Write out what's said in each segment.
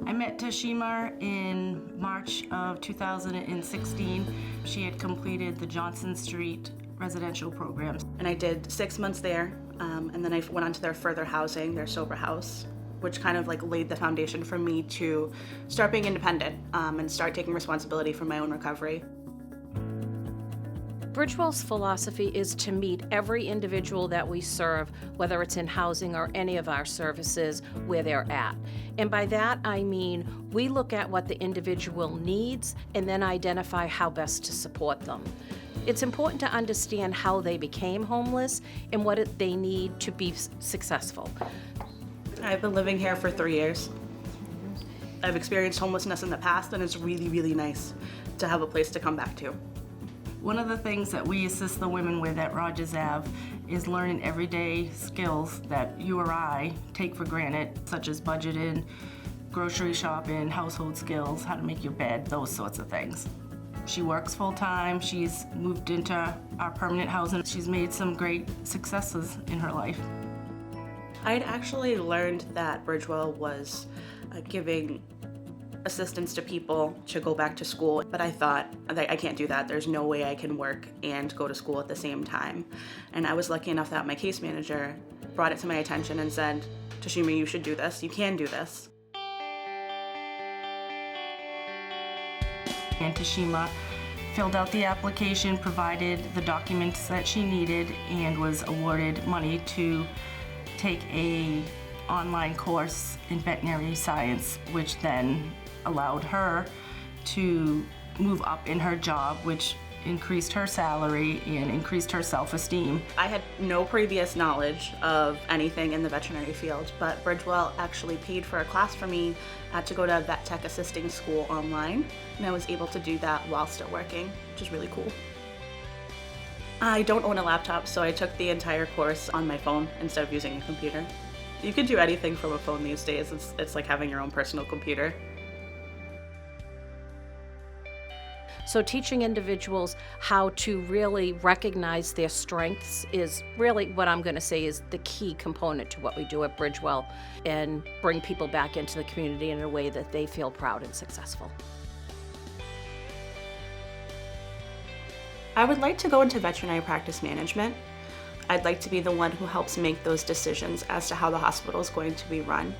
I met Tashima in March of 2016. She had completed the Johnson Street residential program. And I did 6 months there, and then I went on to their further housing, their sober house, which kind of like laid the foundation for me to start being independent and start taking responsibility for my own recovery. Bridgewell's philosophy is to meet every individual that we serve, whether it's in housing or any of our services, where they're at. And by that, I mean we look at what the individual needs and then identify how best to support them. It's important to understand how they became homeless and what they need to be successful. I've been living here for 3 years. I've experienced homelessness in the past, and it's really, really nice to have a place to come back to. One of the things that we assist the women with at Rogers Ave is learning everyday skills that you or I take for granted, such as budgeting, grocery shopping, household skills, how to make your bed, those sorts of things. She works full-time, she's moved into our permanent housing. She's made some great successes in her life. I had actually learned that Bridgewell was giving assistance to people to go back to school, but I thought, I can't do that. There's no way I can work and go to school at the same time. And I was lucky enough that my case manager brought it to my attention and said, Tashima, you should do this. You can do this. And Tashima filled out the application, provided the documents that she needed, and was awarded money to take an online course in veterinary science, which then allowed her to move up in her job, which increased her salary and increased her self-esteem. I had no previous knowledge of anything in the veterinary field, but Bridgewell actually paid for a class for me to go to vet tech assisting school online, and I was able to do that while still working, which is really cool. I don't own a laptop, so I took the entire course on my phone instead of using a computer. You can do anything from a phone these days. It's like having your own personal computer. So teaching individuals how to really recognize their strengths is really what I'm going to say is the key component to what we do at Bridgewell, and bring people back into the community in a way that they feel proud and successful. I would like to go into veterinary practice management. I'd like to be the one who helps make those decisions as to how the hospital is going to be run.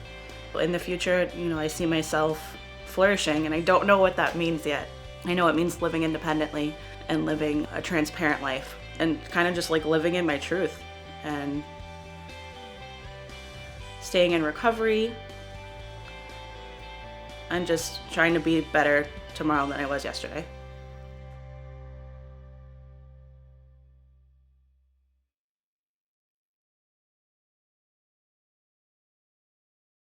In the future, I see myself flourishing, and I don't know what that means yet. I know it means living independently and living a transparent life, and kind of just like living in my truth and staying in recovery and just trying to be better tomorrow than I was yesterday.